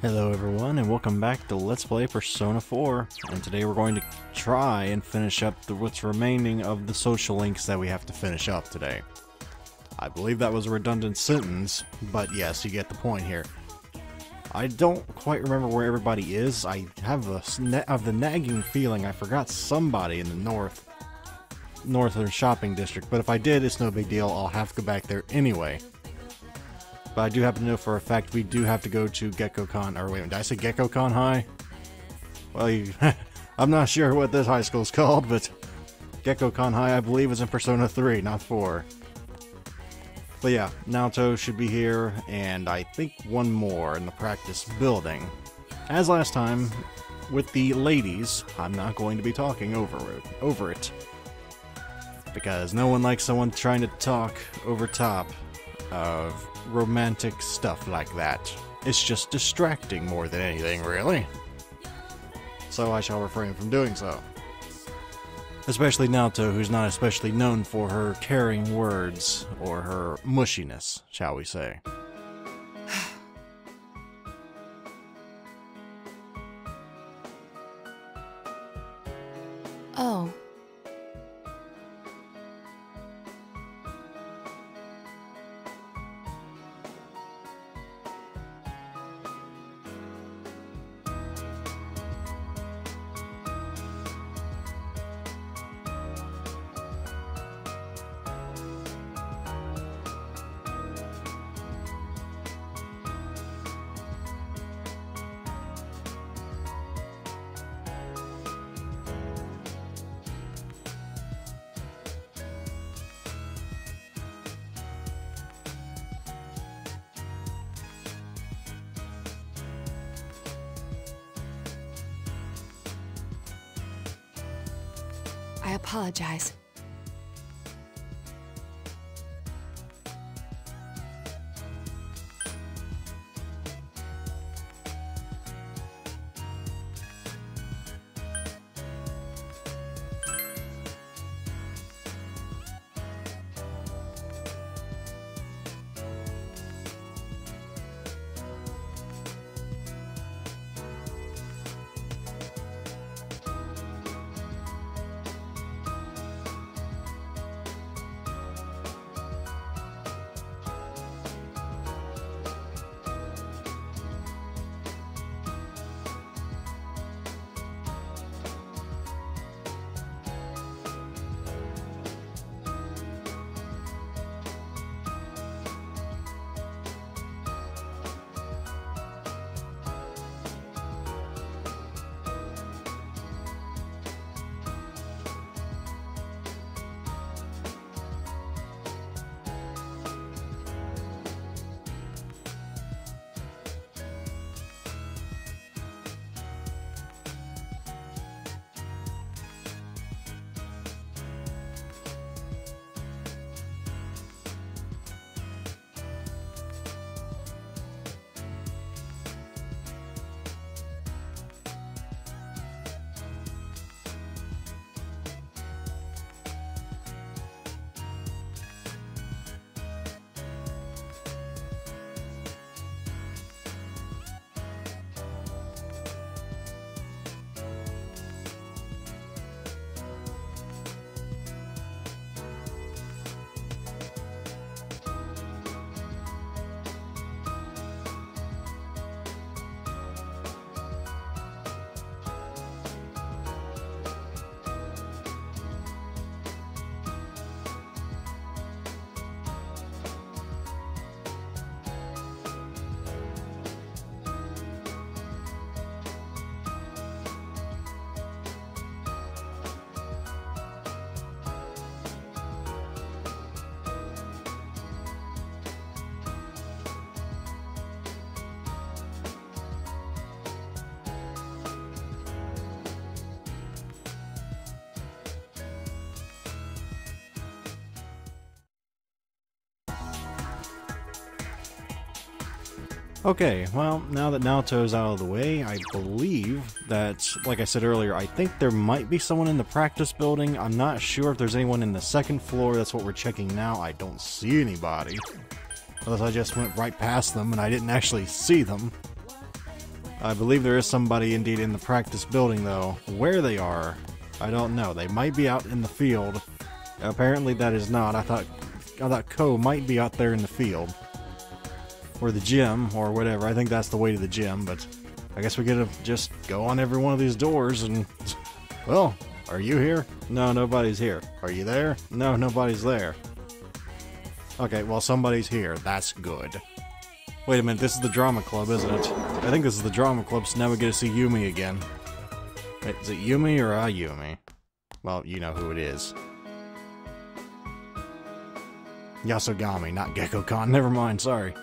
Hello everyone, and welcome back to Let's Play Persona 4, and today we're going to try and finish up what's remaining of the social links that we have to finish up today. I believe that was a redundant sentence, but yes, you get the point here. I don't quite remember where everybody is. I have the nagging feeling I forgot somebody in the northern shopping district, but if I did, it's no big deal. I'll have to go back there anyway. But I do happen to know for a fact we do have to go to GeckoCon, or wait a minute, did I say GeckoCon High? Well, I'm not sure what this high school is called, but GeckoCon High, I believe, is in Persona 3, not 4. But yeah, Naoto should be here, and I think one more in the practice building. As last time, with the ladies, I'm not going to be talking over it. Because no one likes someone trying to talk over top of romantic stuff like that. It's just distracting more than anything, really. So I shall refrain from doing so. Especially Naoto, who's not especially known for her caring words, or her mushiness, shall we say. Oh. I apologize. Okay, well, now that Naoto's out of the way, I believe that, like I said earlier, I think there might be someone in the practice building. I'm not sure if there's anyone in the second floor. That's what we're checking now. I don't see anybody. Unless I just went right past them and I didn't actually see them. I believe there is somebody indeed in the practice building, though. Where they are, I don't know. They might be out in the field. Apparently that is not. I thought Ko might be out there in the field. Or the gym, or whatever. I think that's the way to the gym, but I guess we gotta just go on every one of these doors and... Well, are you here? No, nobody's here. Are you there? No, nobody's there. Okay, well, somebody's here. That's good. Wait a minute, this is the drama club, isn't it? I think this is the drama club, so now we get to see Yumi again. Wait, is it Yumi or Ayumi? Well, you know who it is. Yasogami, not Gekko-kan. Never mind, sorry.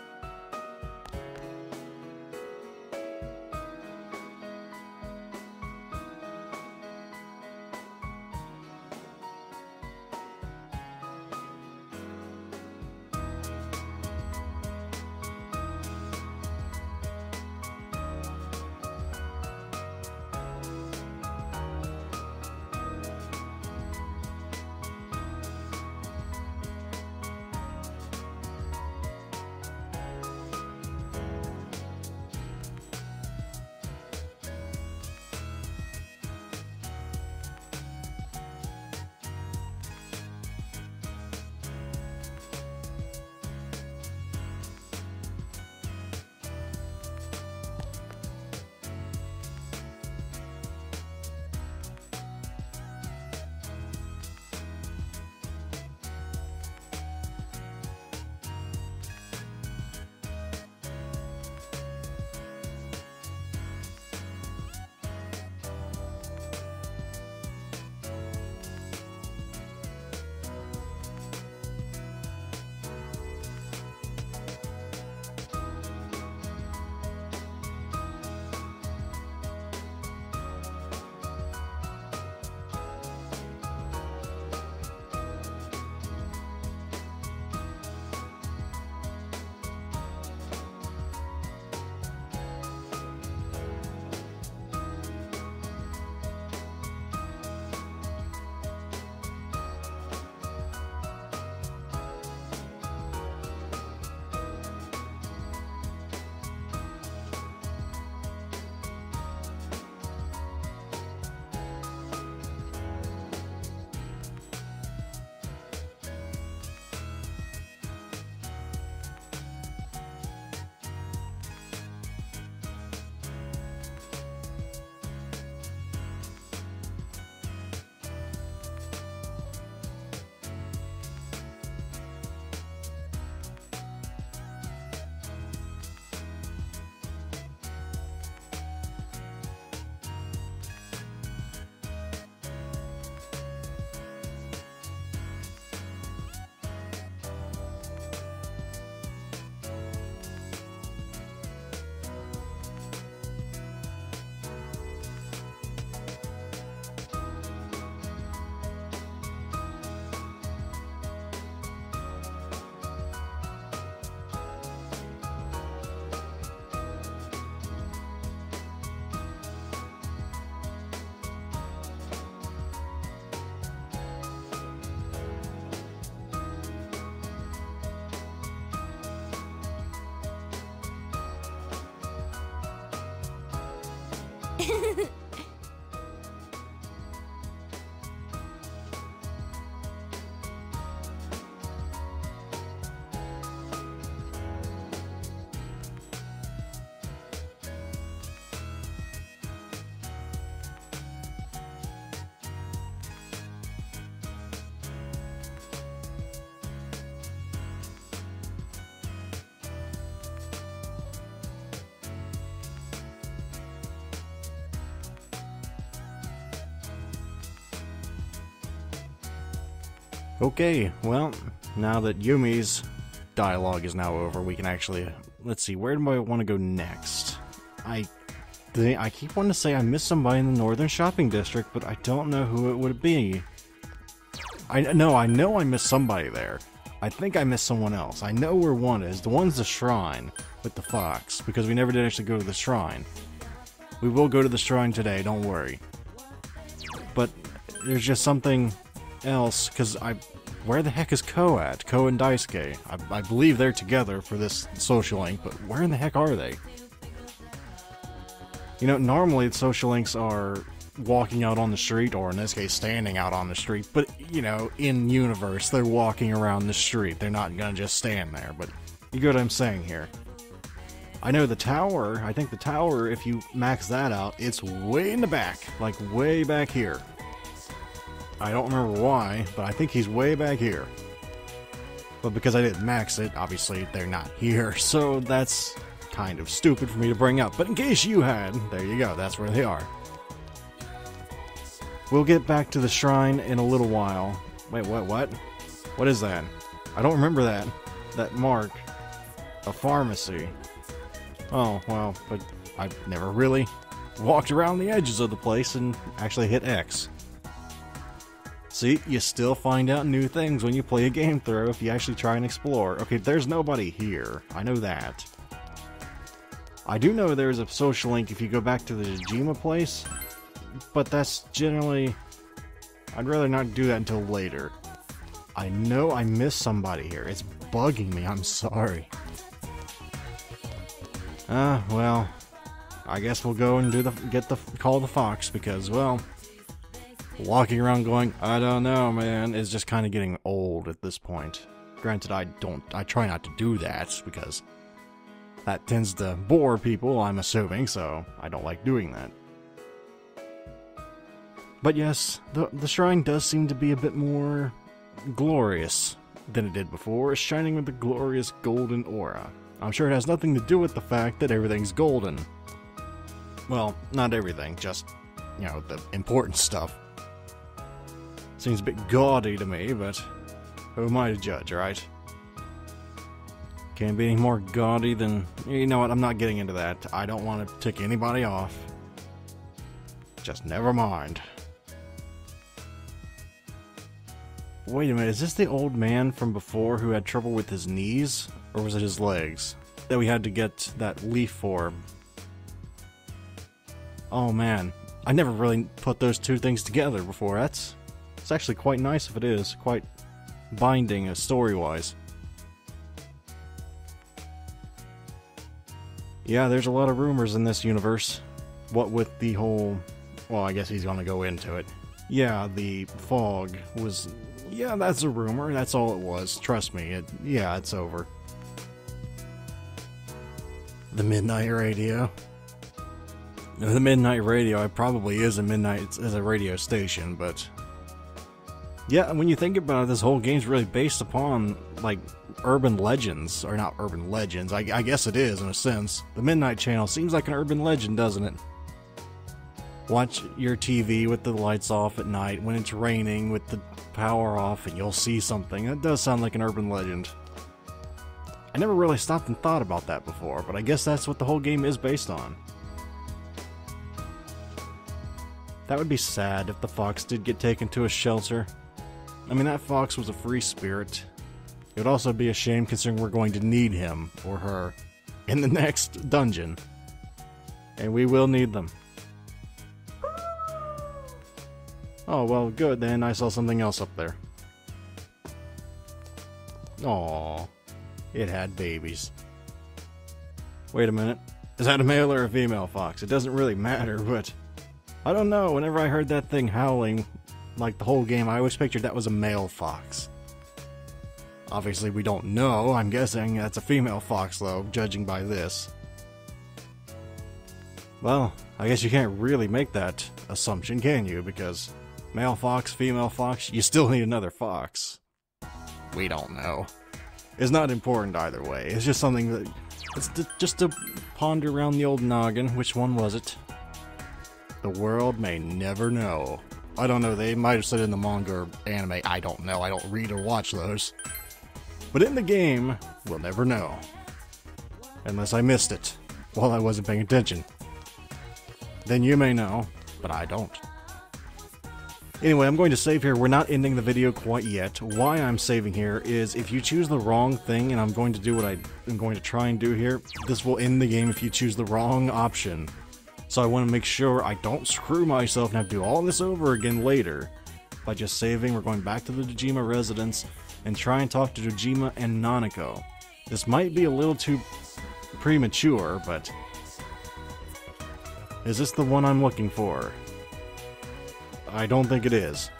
Okay, well, now that Yumi's dialogue is now over, we can actually... Let's see, where do I want to go next? I keep wanting to say I missed somebody in the Northern Shopping District, but I don't know who it would be. I know I missed somebody there. I think I missed someone else. I know where one is. The one's the shrine with the fox, because we never did actually go to the shrine. We will go to the shrine today, don't worry. But there's just something else, because where the heck is Ko at? Ko and Daisuke. I believe they're together for this social link, but where in the heck are they? You know, normally the social links are walking out on the street, or in this case, standing out on the street. But, you know, in universe, they're walking around the street. They're not gonna just stand there, but you get what I'm saying here. I know the tower, I think the tower, if you max that out, it's way in the back. Like, way back here. I don't remember why, but I think he's way back here. But because I didn't max it, obviously they're not here, so that's kind of stupid for me to bring up. But in case you had, there you go, that's where they are. We'll get back to the shrine in a little while. Wait, what? What is that? I don't remember that. That mark. A pharmacy. Oh, well, but I've never really walked around the edges of the place and actually hit X. See, you still find out new things when you play a game through if you actually try and explore. Okay, there's nobody here. I know that. I do know there's a social link if you go back to the Dejima place, but that's generally... I'd rather not do that until later. I know I missed somebody here. It's bugging me. I'm sorry. Well, I guess we'll go and call the fox because, well, walking around going, I don't know, man, is just kind of getting old at this point. Granted, I try not to do that because that tends to bore people, I'm assuming, so I don't like doing that. But yes, the shrine does seem to be a bit more glorious than it did before, shining with a glorious golden aura. I'm sure it has nothing to do with the fact that everything's golden. Well, not everything, just, you know, the important stuff. Seems a bit gaudy to me, but who am I to judge, right? Can't be any more gaudy than... You know what, I'm not getting into that. I don't want to tick anybody off. Just never mind. Wait a minute, is this the old man from before who had trouble with his knees? Or was it his legs? That we had to get that leaf for. Oh man, I never really put those two things together before. It's actually quite nice if it is. Quite binding story-wise. Yeah, there's a lot of rumors in this universe. What with the whole... Well, I guess he's gonna go into it. Yeah, the fog was... Yeah, that's a rumor. That's all it was. Trust me. Yeah, it's over. The Midnight Radio. The Midnight Radio, it probably is a radio station, but... Yeah, when you think about it, this whole game's really based upon, like, urban legends. Or not urban legends, I guess it is, in a sense. The Midnight Channel seems like an urban legend, doesn't it? Watch your TV with the lights off at night, when it's raining with the power off, and you'll see something. That does sound like an urban legend. I never really stopped and thought about that before, but I guess that's what the whole game is based on. That would be sad if the fox did get taken to a shelter. I mean, that fox was a free spirit. It would also be a shame considering we're going to need him, or her, in the next dungeon. And we will need them. Oh, well, good then. I saw something else up there. Aww. It had babies. Wait a minute. Is that a male or a female fox? It doesn't really matter, but... I don't know. Whenever I heard that thing howling, like the whole game, I always pictured that was a male fox. Obviously, we don't know. I'm guessing that's a female fox, though, judging by this. Well, I guess you can't really make that assumption, can you? Because male fox, female fox, you still need another fox. We don't know. It's not important either way. It's just something that... It's just to ponder around the old noggin. Which one was it? The world may never know. I don't know, they might have said in the manga or anime. I don't know. I don't read or watch those. But in the game, we'll never know. Unless I missed it while I wasn't paying attention. Then you may know, but I don't. Anyway, I'm going to save here. We're not ending the video quite yet. Why I'm saving here is if you choose the wrong thing, and I'm going to do what I'm going to try and do here, this will end the game if you choose the wrong option. So I want to make sure I don't screw myself and have to do all this over again later. By just saving, we're going back to the Dejima residence and try and talk to Dejima and Nanako. This might be a little too premature, but Is this the one I'm looking for? I don't think it is.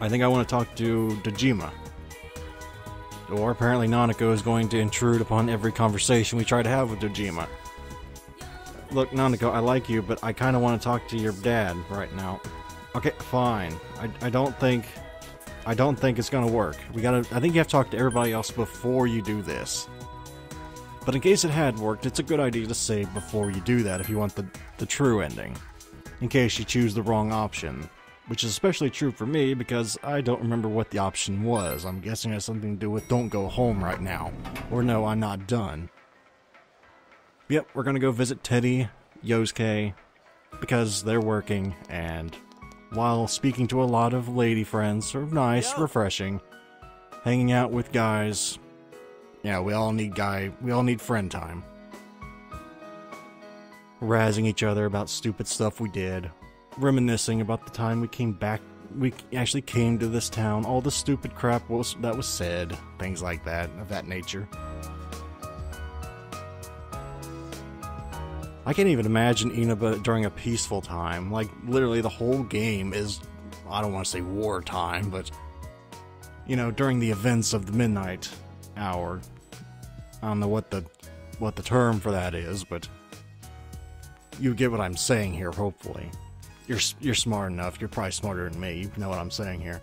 I think I want to talk to Dojima. Or apparently Nanako is going to intrude upon every conversation we try to have with Dojima. Look, Nanako, I like you, but I kind of want to talk to your dad right now. Okay, fine. I don't think it's gonna work. I think you have to talk to everybody else before you do this. But in case it had worked, it's a good idea to save before you do that if you want the true ending. In case you choose the wrong option. Which is especially true for me because I don't remember what the option was. I'm guessing it has something to do with don't go home right now. Or no, I'm not done. Yep, we're gonna go visit Teddy, Yosuke, because they're working, and while speaking to a lot of lady friends, sort of nice, refreshing, hanging out with guys. Yeah, we all need friend time. Razzing each other about stupid stuff we did. Reminiscing about the time we actually came to this town, all the stupid crap that was said, things like that, of that nature. I can't even imagine Inaba during a peaceful time. Like, literally the whole game is, I don't want to say wartime, but, you know, during the events of the midnight hour. I don't know what the term for that is, but you get what I'm saying here, hopefully. You're smart enough. You're probably smarter than me. You know what I'm saying here.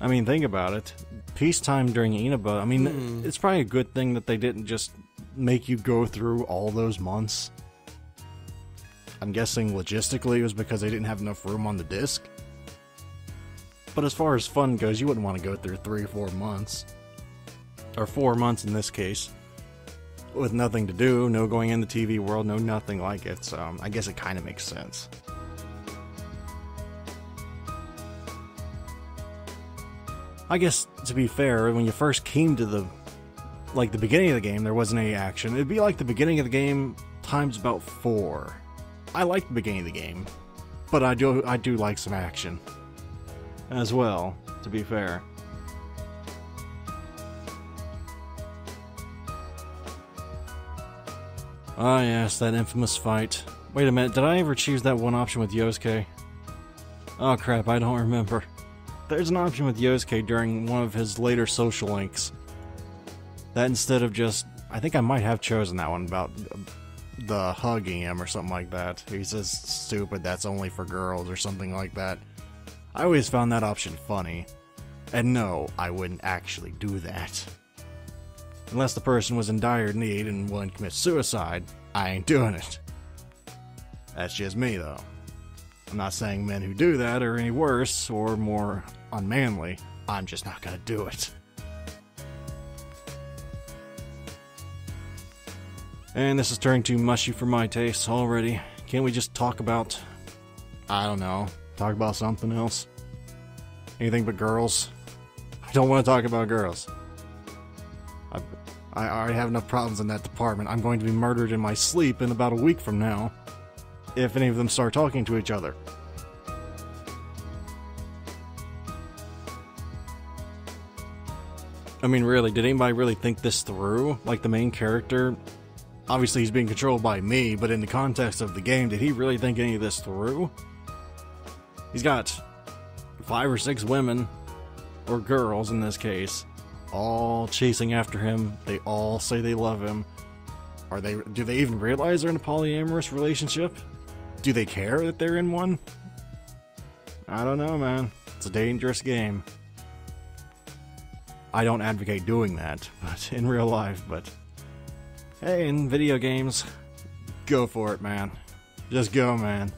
I mean, think about it. Peacetime during Inaba, I mean, it's probably a good thing that they didn't just make you go through all those months. I'm guessing logistically it was because they didn't have enough room on the disc. But as far as fun goes, you wouldn't want to go through 3 or 4 months. Or 4 months in this case. With nothing to do, no going in the TV world, no nothing like it, so I guess it kind of makes sense. I guess, to be fair, when you first came to the beginning of the game, there wasn't any action. It'd be like the beginning of the game times about 4. I like the beginning of the game, but I do like some action. As well, to be fair. Ah yes, that infamous fight. Wait a minute, did I ever choose that one option with Yosuke? Oh crap, I don't remember. There's an option with Yosuke during one of his later social links. That instead of just... I think I might have chosen that one about the hugging him or something like that. He says, stupid, that's only for girls or something like that. I always found that option funny. And no, I wouldn't actually do that. Unless the person was in dire need and willing to commit suicide, I ain't doing it. That's just me, though. I'm not saying men who do that are any worse or more unmanly. I'm just not gonna do it. And this is turning too mushy for my taste already. Can't we just talk about... I don't know. Talk about something else? Anything but girls? I don't want to talk about girls. I already have enough problems in that department. I'm going to be murdered in my sleep in about a week from now. If any of them start talking to each other. I mean, really, did anybody really think this through? Like, the main character... Obviously, he's being controlled by me, but in the context of the game, did he really think any of this through? He's got 5 or 6 women, or girls in this case, all chasing after him. They all say they love him. Do they even realize they're in a polyamorous relationship? Do they care that they're in one? I don't know, man. It's a dangerous game. I don't advocate doing that, but in real life, but... Hey, in video games, go for it, man. Just go, man.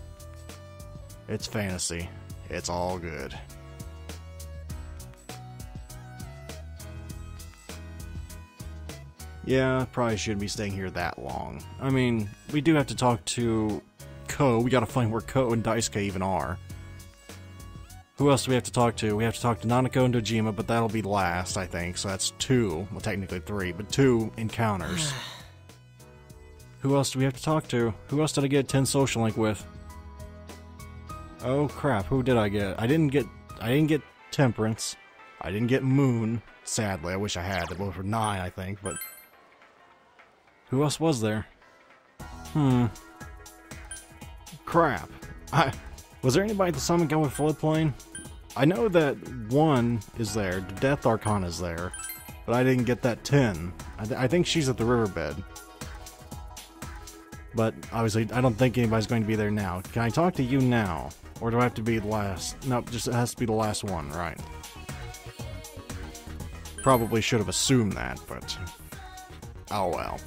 It's fantasy. It's all good. Yeah, probably shouldn't be staying here that long. I mean, we do have to talk to Ko. We gotta find where Ko and Daisuke even are. Who else do we have to talk to? We have to talk to Nanako and Dojima, but that'll be last, I think. So that's 2. Well, technically 3, but 2 encounters. Who else do we have to talk to? Who else did I get 10 social link with? Oh crap, who did I get? I didn't get Temperance. I didn't get Moon. sadly. I wish I had. They both were 9, I think, but... Who else was there? Crap. Was there anybody at the Summit going with Floodplain? I know that 1 is there, the Death Archon is there, but I didn't get that 10. I think she's at the riverbed. But, obviously, I don't think anybody's going to be there now. Can I talk to you now? Or do I have to be the last? Nope, just it has to be the last one, right. Probably should have assumed that, but... Oh well.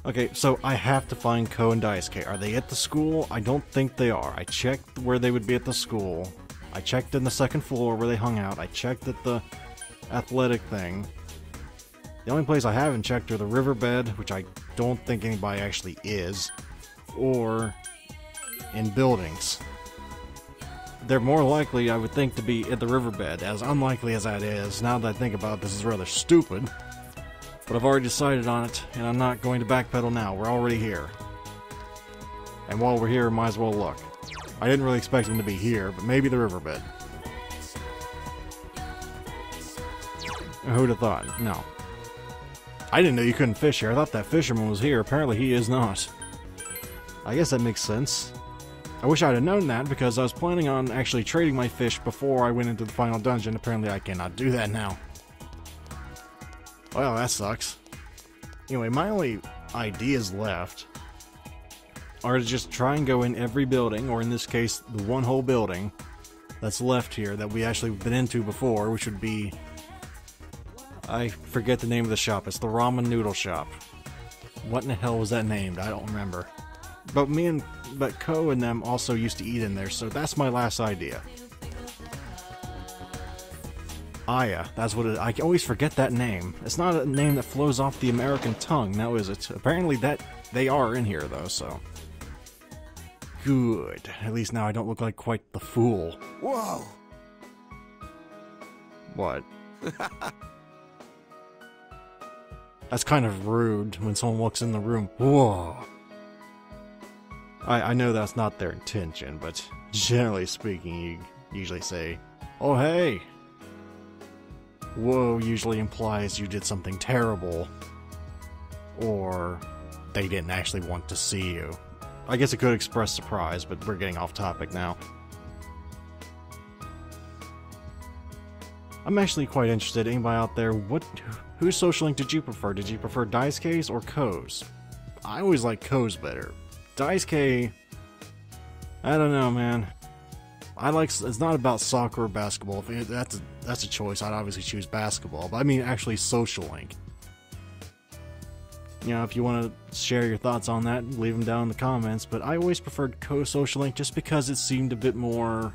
Okay, so I have to find Ko and Daisuke. Are they at the school? I don't think they are. I checked where they would be at the school. I checked in the 2nd floor where they hung out. I checked at the athletic thing. The only place I haven't checked are the riverbed, which I don't think anybody actually is, or in buildings. They're more likely, I would think, to be at the riverbed, as unlikely as that is. Now that I think about it, this is rather stupid. But I've already decided on it, and I'm not going to backpedal now. We're already here. And while we're here, might as well look. I didn't really expect them to be here, but maybe the riverbed. Who'd have thought? No. I didn't know you couldn't fish here. I thought that fisherman was here. Apparently he is not. I guess that makes sense. I wish I'd have known that, because I was planning on actually trading my fish before I went into the final dungeon. Apparently I cannot do that now. Well, that sucks. Anyway, my only ideas left are to just try and go in every building, or in this case, the one whole building that's left here that we actually been into before, which would be... I forget the name of the shop. It's the ramen noodle shop. What in the hell was that named? I don't remember. But but Ko and them also used to eat in there, so that's my last idea. Aya, that's what it... I always forget that name. It's not a name that flows off the American tongue, now is it? Apparently that they are in here, though, so... Good. At least now I don't look like quite the fool. Whoa! What? That's kind of rude when someone walks in the room. Whoa! I know that's not their intention, but generally speaking, you usually say, "Oh, hey!" Whoa usually implies you did something terrible, or they didn't actually want to see you. I guess it could express surprise, but we're getting off topic now. I'm actually quite interested. Anybody out there, whose social link did you prefer? Did you prefer Daisuke's or Ko's? I always like Ko's better. Daisuke, I don't know, man. It's not about soccer or basketball. If that's a choice, I'd obviously choose basketball. But I mean actually social link. You know, if you want to share your thoughts on that, leave them down in the comments. But I always preferred Ko social link just because it seemed a bit more...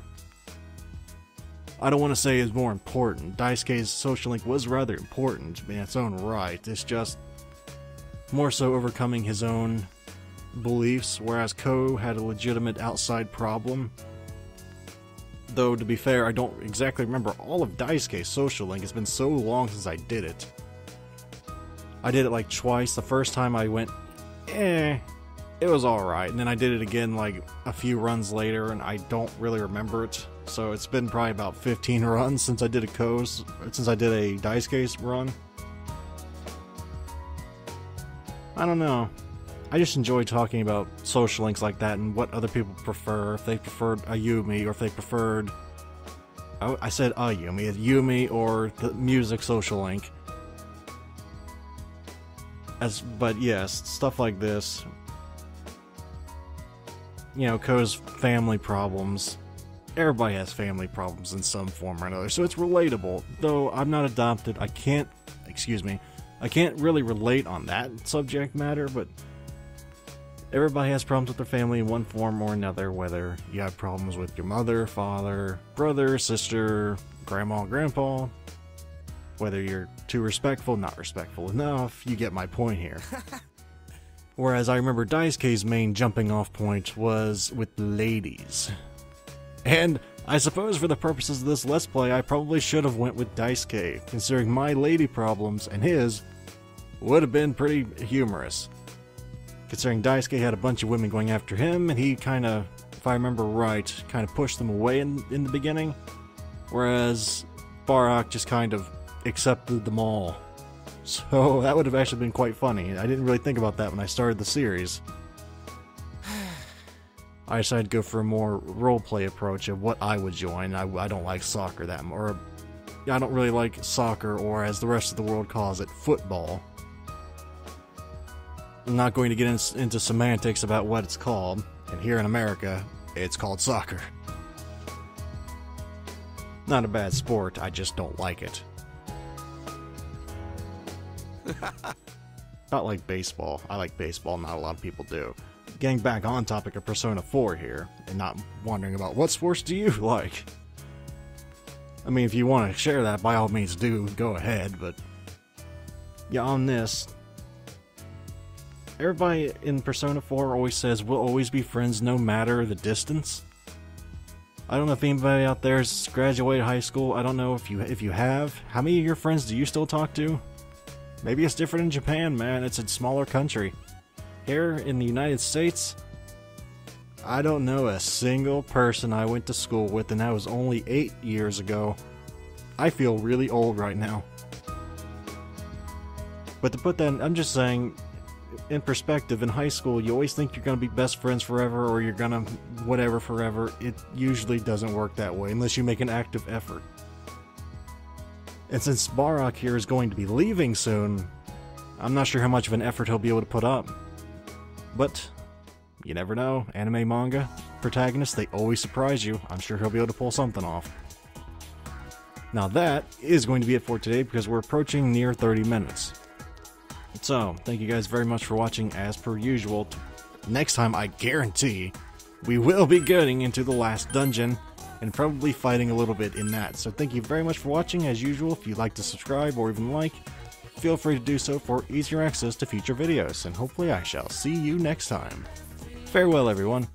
I don't want to say it's more important. Daisuke's social link was rather important in its own right. It's just more so overcoming his own beliefs, whereas Ko had a legitimate outside problem. Though, to be fair, I don't exactly remember all of Daisuke's social link. It's been so long since I did it. I did it like twice. The first time I went, it was alright. And then I did it again like a few runs later, and I don't really remember it. So it's been probably about 15 runs since I did a Daisuke's run. I don't know. I just enjoy talking about social links like that and what other people prefer. If they preferred Ayumi, or if they preferred... I said Ayumi, Yumi, or the music social link. But yes, stuff like this. You know, Ko's family problems. Everybody has family problems in some form or another, so it's relatable. Though I'm not adopted, I can't really relate on that subject matter, but everybody has problems with their family in one form or another, whether you have problems with your mother, father, brother, sister, grandma, grandpa, whether you're too respectful, not respectful enough, you get my point here. Whereas I remember Daisuke's main jumping off point was with ladies. And I suppose for the purposes of this Let's Play, I probably should have went with Daisuke, considering my lady problems and his would have been pretty humorous. Considering Daisuke had a bunch of women going after him, and he kind of, if I remember right, kind of pushed them away in the beginning. Whereas Barak just kind of accepted them all. So that would have actually been quite funny. I didn't really think about that when I started the series. I decided to go for a more roleplay approach of what I would join. I don't like soccer that much, or I don't really like soccer, or as the rest of the world calls it, football. I'm not going to get into semantics about what it's called, and here in America, it's called soccer. Not a bad sport, I just don't like it. Not like baseball. I like baseball, not a lot of people do. Getting back on topic of Persona 4 here, and not wondering about what sports do you like? I mean, if you want to share that, by all means do, go ahead, but... yeah, on this... everybody in Persona 4 always says, we'll always be friends no matter the distance. I don't know if anybody out there has graduated high school. I don't know if you have. How many of your friends do you still talk to? Maybe it's different in Japan, man. It's a smaller country. Here in the United States, I don't know a single person I went to school with, and that was only 8 years ago. I feel really old right now. But to put that, I'm just saying, in perspective, in high school, you always think you're going to be best friends forever, or you're going to whatever forever. It usually doesn't work that way, unless you make an active effort. And since Barok here is going to be leaving soon, I'm not sure how much of an effort he'll be able to put up. But, you never know. Anime, manga, protagonists, they always surprise you. I'm sure he'll be able to pull something off. Now that is going to be it for today, because we're approaching near 30 minutes. So, thank you guys very much for watching as per usual. Next time, I guarantee, we will be getting into the last dungeon, and probably fighting a little bit in that. So thank you very much for watching. As usual, if you'd like to subscribe or even like, feel free to do so for easier access to future videos, and hopefully I shall see you next time. Farewell, everyone.